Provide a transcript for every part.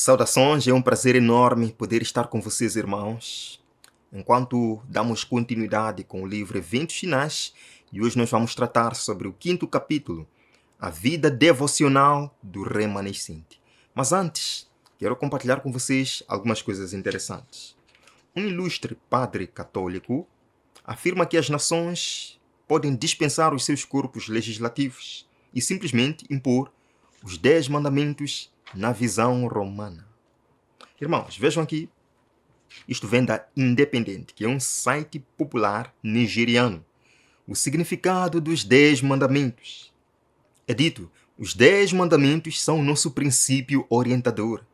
Saudações, é um prazer enorme poder estar com vocês, irmãos, enquanto damos continuidade com o livro Eventos Finais, e hoje nós vamos tratar sobre o 5º capítulo, a vida devocional do remanescente. Mas antes, quero compartilhar com vocês algumas coisas interessantes. Um ilustre padre católico afirma que as nações podem dispensar os seus corpos legislativos e simplesmente impor os 10 mandamentos na visão romana. Irmãos, vejam aqui, isto vem da Independente, que é um site popular nigeriano. O significado dos 10 mandamentos. É dito, os 10 mandamentos são o nosso princípio orientador.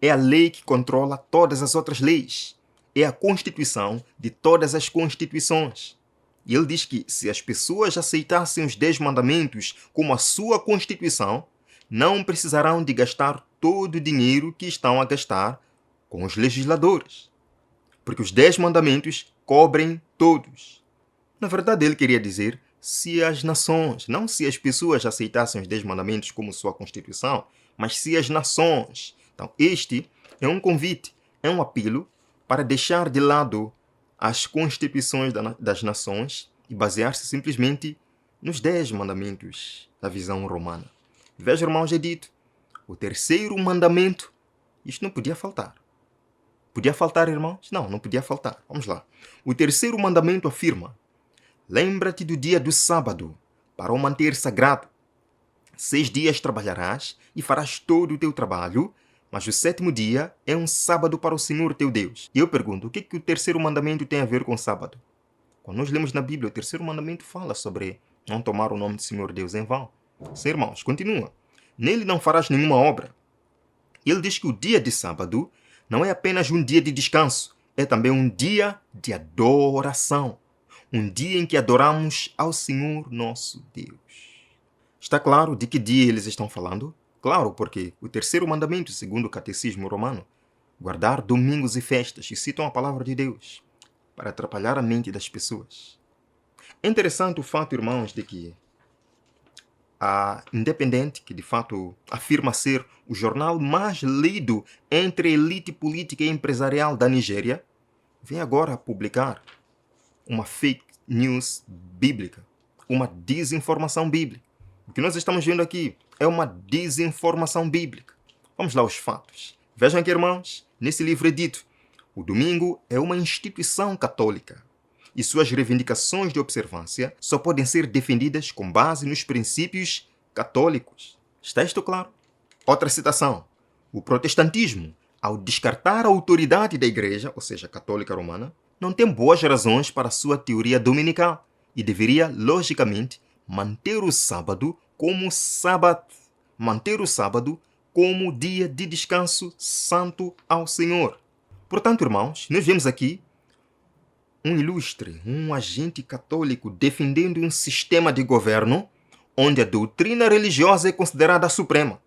É a lei que controla todas as outras leis. É a constituição de todas as constituições. E ele diz que se as pessoas aceitassem os 10 mandamentos como a sua constituição, não precisarão de gastar todo o dinheiro que estão a gastar com os legisladores. Porque os 10 mandamentos cobrem todos. Na verdade, ele queria dizer se as nações, não se as pessoas aceitassem os 10 mandamentos como sua constituição, mas se as nações. Então, este é um convite, é um apelo para deixar de lado as constituições das nações e basear-se simplesmente nos 10 mandamentos da visão romana. Veja, irmãos, é dito, o 3º mandamento, isto não podia faltar. Podia faltar, irmãos? Não podia faltar. Vamos lá. O 3º mandamento afirma: lembra-te do dia do sábado, para o manter sagrado. 6 dias trabalharás e farás todo o teu trabalho, mas o 7º dia é um sábado para o Senhor teu Deus. E eu pergunto, o que o 3º mandamento tem a ver com sábado? Quando nós lemos na Bíblia, o 3º mandamento fala sobre não tomar o nome do Senhor Deus em vão. Sim, irmãos, continua. Nele não farás nenhuma obra. Ele diz que o dia de sábado não é apenas um dia de descanso, é também um dia de adoração. Um dia em que adoramos ao Senhor nosso Deus. Está claro de que dia eles estão falando? Claro, porque o 3º mandamento, segundo o Catecismo Romano, guardar domingos e festas, e citam a palavra de Deus, para atrapalhar a mente das pessoas. É interessante o fato, irmãos, de que a Independente, que de fato afirma ser o jornal mais lido entre a elite política e empresarial da Nigéria, vem agora a publicar uma fake news bíblica, uma desinformação bíblica. O que nós estamos vendo aqui é uma desinformação bíblica. Vamos lá aos fatos. Vejam aqui, irmãos, nesse livro é dito: o domingo é uma instituição católica e suas reivindicações de observância só podem ser defendidas com base nos princípios católicos. Está isto claro? Outra citação. O protestantismo, ao descartar a autoridade da Igreja, ou seja, católica romana, não tem boas razões para sua teoria dominical e deveria, logicamente, manter o sábado como dia de descanso santo ao Senhor. Portanto, irmãos, nós vemos aqui um ilustre, um agente católico defendendo um sistema de governo onde a doutrina religiosa é considerada suprema.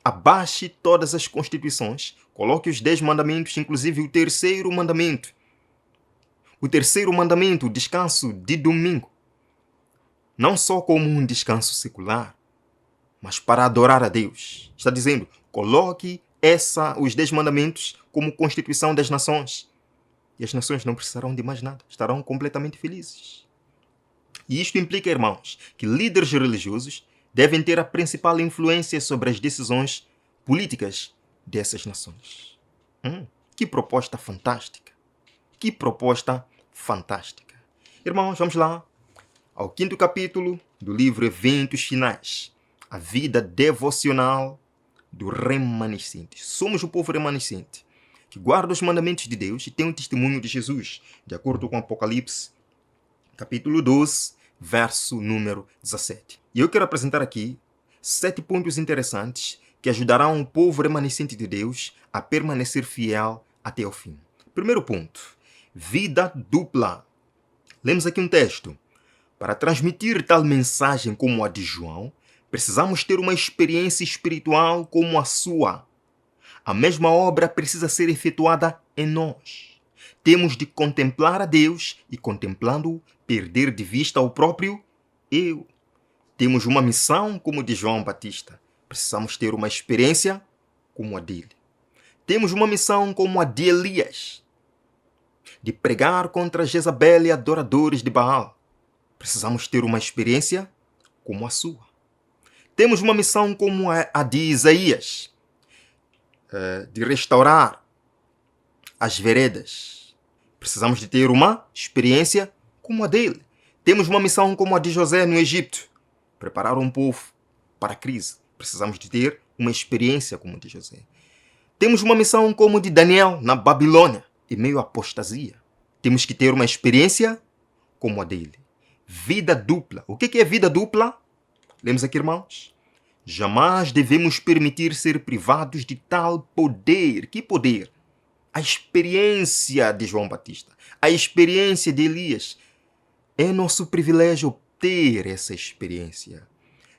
Abaixe todas as constituições, coloque os 10 mandamentos, inclusive o 3º mandamento. O 3º mandamento, o descanso de domingo. Não só como um descanso secular, mas para adorar a Deus. Está dizendo, coloque os 10 mandamentos como constituição das nações. E as nações não precisarão de mais nada, estarão completamente felizes. E isto implica, irmãos, que líderes religiosos devem ter a principal influência sobre as decisões políticas dessas nações. Que proposta fantástica! Que proposta fantástica! Irmãos, vamos lá ao 5º capítulo do livro Eventos Finais. A vida devocional do remanescente. Somos o povo remanescente, que guarda os mandamentos de Deus e tem um testemunho de Jesus, de acordo com Apocalipse, capítulo 12, verso número 17. E eu quero apresentar aqui 7 pontos interessantes que ajudarão o povo remanescente de Deus a permanecer fiel até o fim. Primeiro ponto, vida dupla. Lemos aqui um texto. Para transmitir tal mensagem como a de João, precisamos ter uma experiência espiritual como a sua. A mesma obra precisa ser efetuada em nós. Temos de contemplar a Deus e, contemplando-o, perder de vista o próprio eu. Temos uma missão como de João Batista. Precisamos ter uma experiência como a dele. Temos uma missão como a de Elias, de pregar contra Jezabel e adoradores de Baal. Precisamos ter uma experiência como a sua. Temos uma missão como a de Isaías, de restaurar as veredas. Precisamos de ter uma experiência como a dele. Temos uma missão como a de José no Egito, preparar um povo para a crise. Precisamos de ter uma experiência como a de José. Temos uma missão como a de Daniel na Babilônia, em meio à apostasia. Temos que ter uma experiência como a dele. Vida dupla. O que é vida dupla? Lemos aqui, irmãos. Jamais devemos permitir ser privados de tal poder. Que poder? A experiência de João Batista, a experiência de Elias. É nosso privilégio ter essa experiência.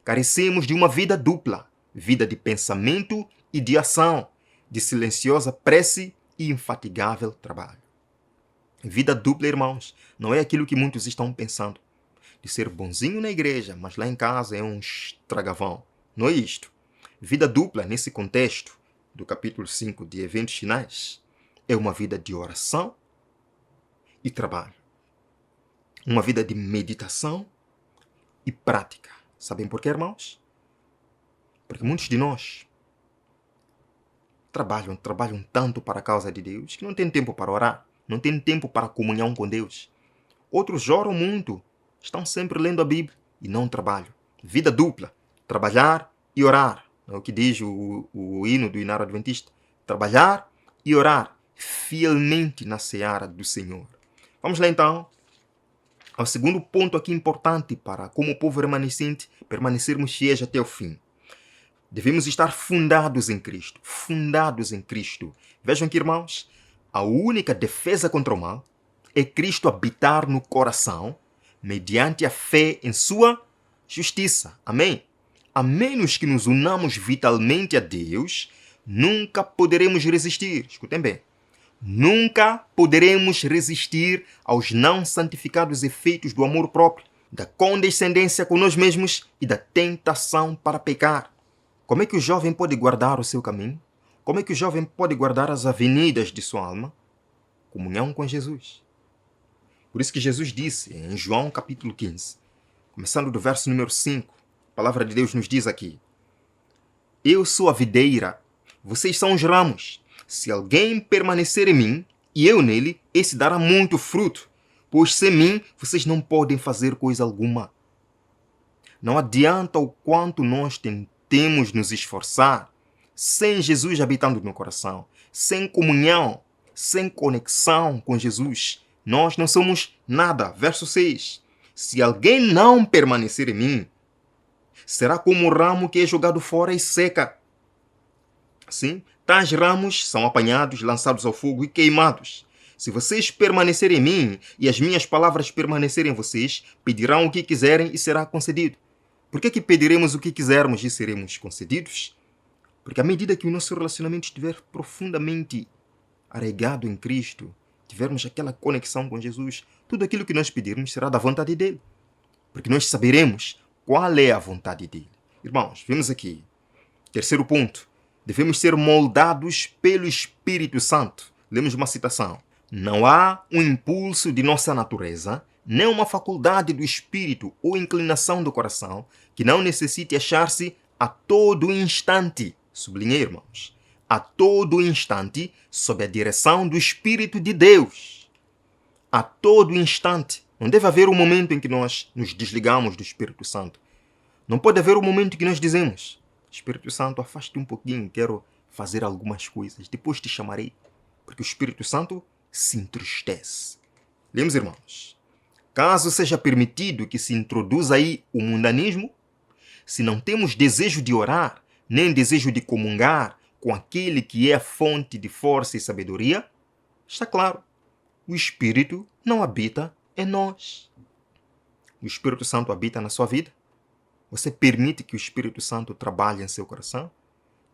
Carecemos de uma vida dupla, vida de pensamento e de ação, de silenciosa prece e infatigável trabalho. Vida dupla, irmãos, não é aquilo que muitos estão pensando, de ser bonzinho na igreja, mas lá em casa é um estragavão. Não é isto. Vida dupla, nesse contexto do capítulo 5 de Eventos Finais, é uma vida de oração e trabalho. Uma vida de meditação e prática. Sabem por quê, irmãos? Porque muitos de nós trabalham tanto para a causa de Deus que não tem tempo para orar, não tem tempo para a comunhão com Deus. Outros oram muito, estão sempre lendo a Bíblia e não trabalham. Vida dupla, trabalhar e orar. É o que diz o hino do Inário Adventista. Trabalhar e orar fielmente na seara do Senhor. Vamos lá então ao segundo ponto aqui importante para, como povo remanescente, permanecermos fiéis até o fim. Devemos estar fundados em Cristo. Fundados em Cristo. Vejam aqui, irmãos, a única defesa contra o mal é Cristo habitar no coração mediante a fé em sua justiça. Amém? A menos que nos unamos vitalmente a Deus, nunca poderemos resistir. Escutem bem. Nunca poderemos resistir aos não santificados efeitos do amor próprio, da condescendência com nós mesmos e da tentação para pecar. Como é que o jovem pode guardar o seu caminho? Como é que o jovem pode guardar as avenidas de sua alma? Comunhão com Jesus. Por isso que Jesus disse em João capítulo 15, começando do verso número 5, a palavra de Deus nos diz aqui: Eu sou a videira, vocês são os ramos. Se alguém permanecer em mim e eu nele, esse dará muito fruto, pois sem mim vocês não podem fazer coisa alguma. Não adianta o quanto nós tentemos nos esforçar, sem Jesus habitando no coração, sem comunhão, sem conexão com Jesus, nós não somos nada. Verso 6. Se alguém não permanecer em mim, será como um ramo que é jogado fora e seca. Sim, tais ramos são apanhados, lançados ao fogo e queimados. Se vocês permanecerem em mim e as minhas palavras permanecerem em vocês, pedirão o que quiserem e será concedido. Por que pediremos o que quisermos e seremos concedidos? Porque à medida que o nosso relacionamento estiver profundamente arraigado em Cristo, tivermos aquela conexão com Jesus, tudo aquilo que nós pedirmos será da vontade dele. Porque nós saberemos qual é a vontade dele. Irmãos, vemos aqui. Terceiro ponto. Devemos ser moldados pelo Espírito Santo. Lemos uma citação. Não há um impulso de nossa natureza, nem uma faculdade do Espírito ou inclinação do coração que não necessite achar-se a todo instante, sublinhei, irmãos, a todo instante, sob a direção do Espírito de Deus. A todo instante. Não deve haver um momento em que nós nos desligamos do Espírito Santo. Não pode haver um momento em que nós dizemos: Espírito Santo, afaste um pouquinho, quero fazer algumas coisas, depois te chamarei. Porque o Espírito Santo se entristece. Lemos, irmãos. Caso seja permitido que se introduza aí o mundanismo, se não temos desejo de orar, nem desejo de comungar com aquele que é a fonte de força e sabedoria, está claro, o Espírito não habita em nós. O Espírito Santo habita na sua vida? Você permite que o Espírito Santo trabalhe em seu coração?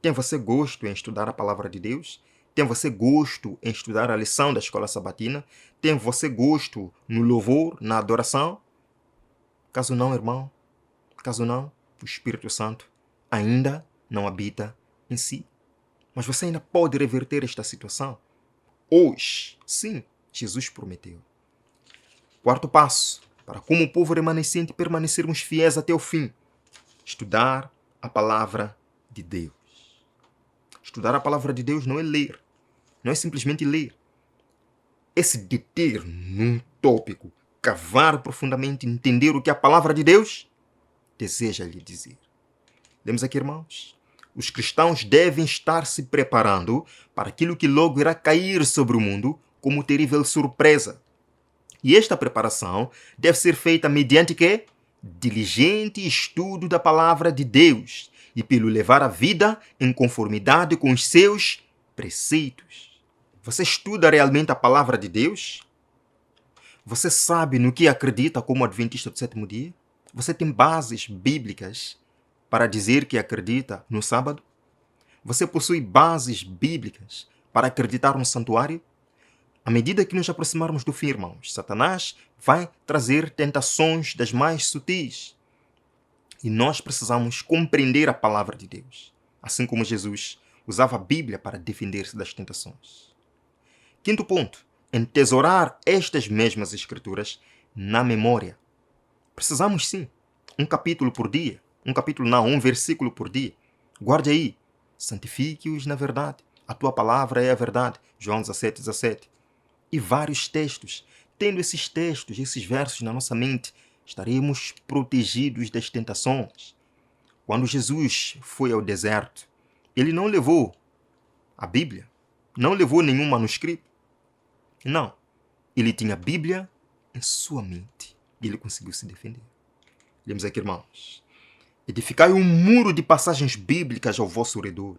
Tem você gosto em estudar a palavra de Deus? Tem você gosto em estudar a lição da escola sabatina? Tem você gosto no louvor, na adoração? Caso não, irmão, caso não, o Espírito Santo ainda não habita em si. Mas você ainda pode reverter esta situação. Hoje, sim, Jesus prometeu. Quarto passo, para como povo remanescente permanecermos fiéis até o fim. Estudar a palavra de Deus. Estudar a palavra de Deus não é ler. Não é simplesmente ler. É se deter num tópico, cavar profundamente, entender o que a palavra de Deus deseja lhe dizer. Lemos aqui, irmãos? Os cristãos devem estar se preparando para aquilo que logo irá cair sobre o mundo como terrível surpresa. E esta preparação deve ser feita mediante quê? Diligente estudo da palavra de Deus e pelo levar a vida em conformidade com os seus preceitos. Você estuda realmente a palavra de Deus? Você sabe no que acredita como adventista do sétimo dia? Você tem bases bíblicas para dizer que acredita no sábado? Você possui bases bíblicas para acreditar no santuário? À medida que nos aproximarmos do fim, irmãos, Satanás vai trazer tentações das mais sutis. E nós precisamos compreender a palavra de Deus, assim como Jesus usava a Bíblia para defender-se das tentações. Quinto ponto, entesourar estas mesmas escrituras na memória. Precisamos sim, um capítulo por dia, um versículo por dia. Guarde aí, santifique-os na verdade. A tua palavra é a verdade. João 17:17. E vários textos. Tendo esses textos, esses versos na nossa mente, estaremos protegidos das tentações. Quando Jesus foi ao deserto, ele não levou a Bíblia, não levou nenhum manuscrito. Não, ele tinha a Bíblia em sua mente e ele conseguiu se defender. Lemos aqui, irmãos. Edificai um muro de passagens bíblicas ao vosso redor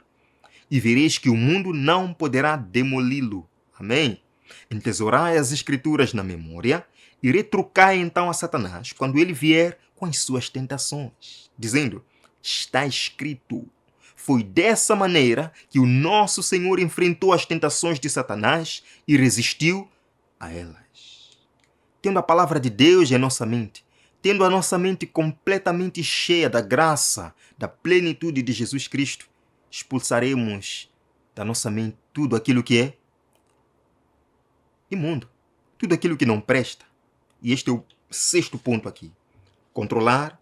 e vereis que o mundo não poderá demoli-lo. Amém? Entesourai as escrituras na memória e retrucai então a Satanás quando ele vier com as suas tentações, dizendo, está escrito. Foi dessa maneira que o nosso Senhor enfrentou as tentações de Satanás e resistiu a elas. Tendo a palavra de Deus em nossa mente, tendo a nossa mente completamente cheia da graça, da plenitude de Jesus Cristo, expulsaremos da nossa mente tudo aquilo que é imundo, tudo aquilo que não presta. E este é o sexto ponto aqui. Controlar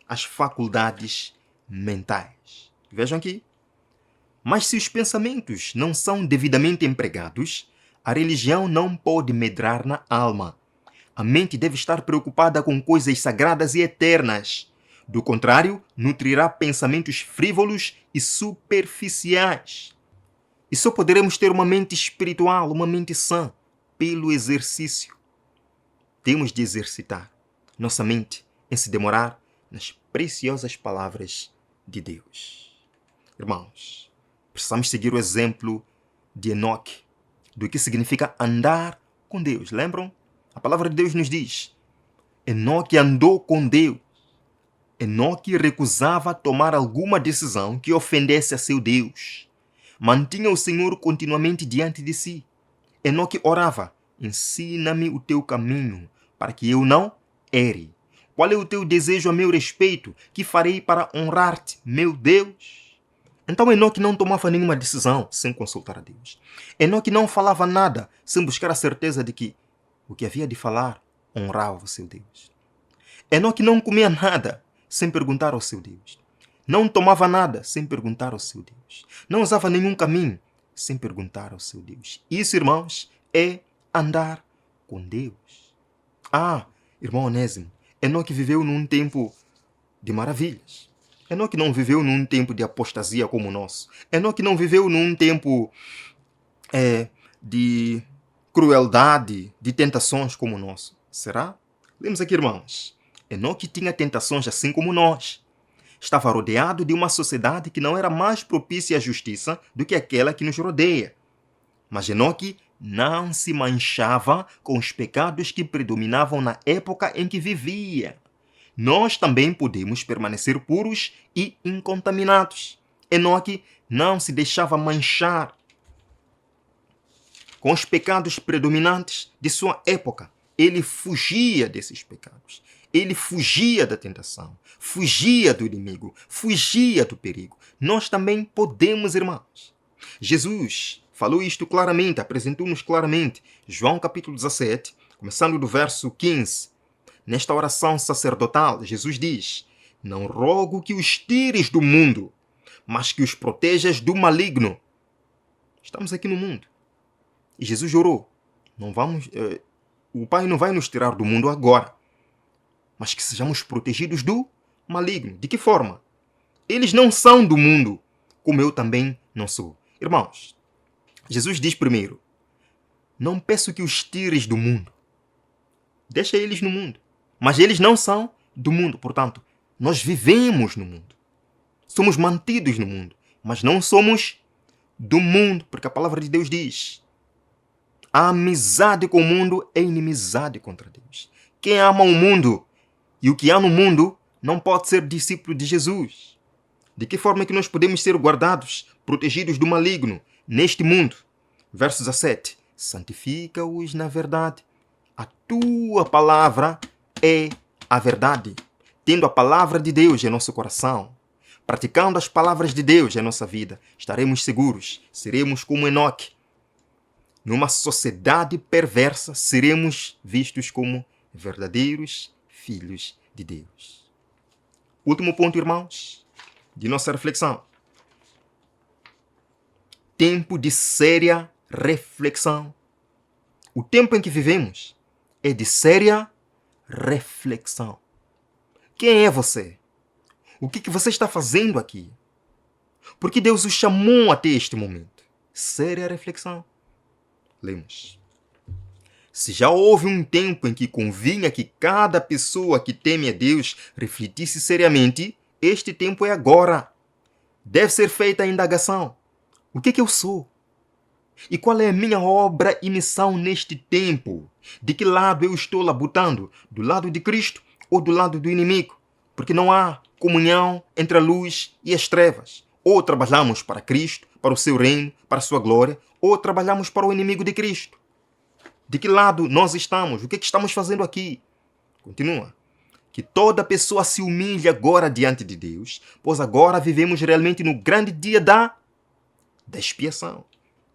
as faculdades mentais. Vejam aqui. Mas se os pensamentos não são devidamente empregados, a religião não pode medrar na alma. A mente deve estar preocupada com coisas sagradas e eternas. Do contrário, nutrirá pensamentos frívolos e superficiais. E só poderemos ter uma mente espiritual, uma mente sã, pelo exercício. Temos de exercitar nossa mente em se demorar nas preciosas palavras de Deus. Irmãos, precisamos seguir o exemplo de Enoque, do que significa andar com Deus. Lembram? A palavra de Deus nos diz, Enoque andou com Deus. Enoque recusava tomar alguma decisão que ofendesse a seu Deus. Mantinha o Senhor continuamente diante de si. Enoque orava, ensina-me o teu caminho, para que eu não erre. Qual é o teu desejo a meu respeito? Que farei para honrar-te, meu Deus? Então Enoque não tomava nenhuma decisão sem consultar a Deus. Enoque não falava nada sem buscar a certeza de que o que havia de falar honrava o seu Deus. Enoque não comia nada sem perguntar ao seu Deus. Não tomava nada sem perguntar ao seu Deus. Não usava nenhum caminho sem perguntar ao seu Deus. Isso, irmãos, é andar com Deus. Irmão Onésimo, Enoque viveu num tempo de maravilhas. Enoque não viveu num tempo de apostasia como o nosso. Enoque não viveu num tempo de crueldade, de tentações como o nosso. Será? Lemos aqui, irmãos. Enoque tinha tentações assim como nós. Estava rodeado de uma sociedade que não era mais propícia à justiça do que aquela que nos rodeia. Mas Enoque não se manchava com os pecados que predominavam na época em que vivia. Nós também podemos permanecer puros e incontaminados. Enoque não se deixava manchar com os pecados predominantes de sua época. Ele fugia desses pecados. Ele fugia da tentação, fugia do inimigo, fugia do perigo. Nós também podemos, irmãos. Jesus falou isto claramente, apresentou-nos claramente. João capítulo 17, começando do verso 15. Nesta oração sacerdotal, Jesus diz: não rogo que os tires do mundo, mas que os protejas do maligno. Estamos aqui no mundo. E Jesus orou. O Pai não vai nos tirar do mundo agora, mas que sejamos protegidos do maligno. De que forma? Eles não são do mundo, como eu também não sou. Irmãos, Jesus diz primeiro: não peço que os tires do mundo. Deixa eles no mundo. Mas eles não são do mundo. Portanto, nós vivemos no mundo. Somos mantidos no mundo. Mas não somos do mundo. Porque a palavra de Deus diz: a amizade com o mundo é inimizade contra Deus. Quem ama o mundo e o que há no mundo não pode ser discípulo de Jesus. De que forma é que nós podemos ser guardados, protegidos do maligno neste mundo? Verso 17. Santifica-os na verdade. A tua palavra é a verdade. Tendo a palavra de Deus em nosso coração, praticando as palavras de Deus em nossa vida, estaremos seguros, seremos como Enoque. Numa sociedade perversa, seremos vistos como verdadeiros filhos de Deus. Último ponto, irmãos, de nossa reflexão. Tempo de séria reflexão. O tempo em que vivemos é de séria reflexão. Quem é você? O que você está fazendo aqui? Por que Deus o chamou até este momento? Séria reflexão. Lemos. Se já houve um tempo em que convinha que cada pessoa que teme a Deus refletisse seriamente, este tempo é agora. Deve ser feita a indagação. O que eu sou? E qual é a minha obra e missão neste tempo? De que lado eu estou labutando? Do lado de Cristo ou do lado do inimigo? Porque não há comunhão entre a luz e as trevas. Ou trabalhamos para Cristo, para o seu reino, para a sua glória, ou trabalhamos para o inimigo de Cristo. De que lado nós estamos? O que estamos fazendo aqui? Continua. Que toda pessoa se humilhe agora diante de Deus, pois agora vivemos realmente no grande dia da expiação.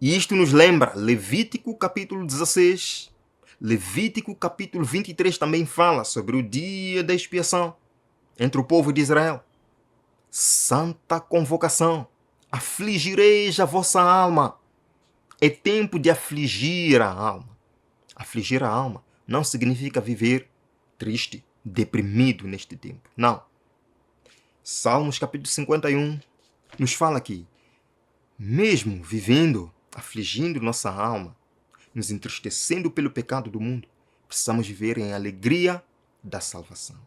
E isto nos lembra Levítico capítulo 16. Levítico capítulo 23 também fala sobre o dia da expiação entre o povo de Israel. Santa convocação. Afligireis a vossa alma. É tempo de afligir a alma. Afligir a alma não significa viver triste, deprimido neste tempo. Não. Salmos capítulo 51 nos fala aqui, mesmo vivendo, afligindo nossa alma, nos entristecendo pelo pecado do mundo, precisamos viver em alegria da salvação.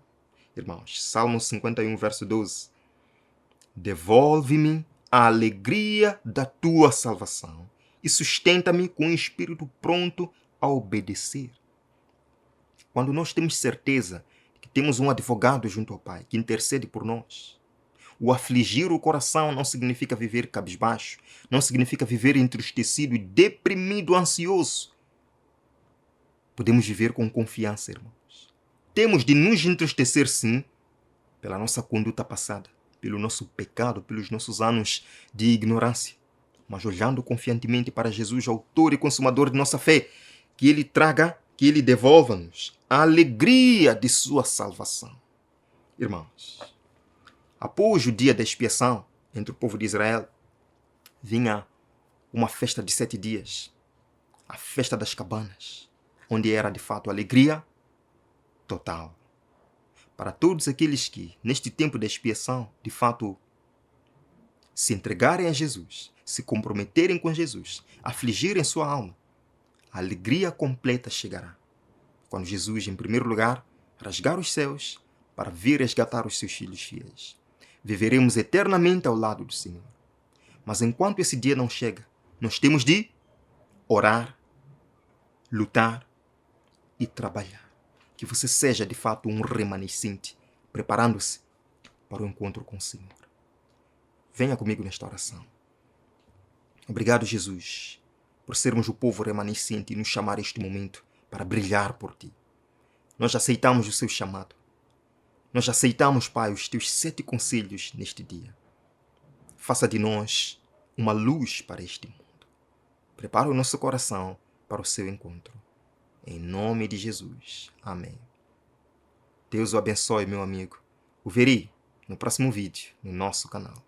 Irmãos, Salmo 51, verso 12. Devolve-me a alegria da tua salvação e sustenta-me com um espírito pronto a obedecer. Quando nós temos certeza que temos um advogado junto ao Pai que intercede por nós, o afligir o coração não significa viver cabisbaixo, não significa viver entristecido e deprimido, ansioso. Podemos viver com confiança, irmãos. Temos de nos entristecer, sim, pela nossa conduta passada, pelo nosso pecado, pelos nossos anos de ignorância, mas olhando confiantemente para Jesus, autor e consumador de nossa fé, que Ele devolva-nos a alegria de sua salvação. Irmãos, após o dia da expiação entre o povo de Israel, vinha uma festa de 7 dias, a festa das cabanas, onde era de fato alegria total. Para todos aqueles que, neste tempo da expiação, de fato, se entregarem a Jesus, se comprometerem com Jesus, afligirem sua alma, a alegria completa chegará. Quando Jesus, em primeiro lugar, rasgar os céus para vir resgatar os seus filhos fiéis. Viveremos eternamente ao lado do Senhor. Mas enquanto esse dia não chega, nós temos de orar, lutar e trabalhar. Que você seja, de fato, um remanescente, preparando-se para o encontro com o Senhor. Venha comigo nesta oração. Obrigado, Jesus, por sermos o povo remanescente e nos chamar este momento para brilhar por Ti. Nós aceitamos o Seu chamado. Nós aceitamos, Pai, os Teus 7 conselhos neste dia. Faça de nós uma luz para este mundo. Prepara o nosso coração para o seu encontro. Em nome de Jesus. Amém. Deus o abençoe, meu amigo. O verei no próximo vídeo no nosso canal.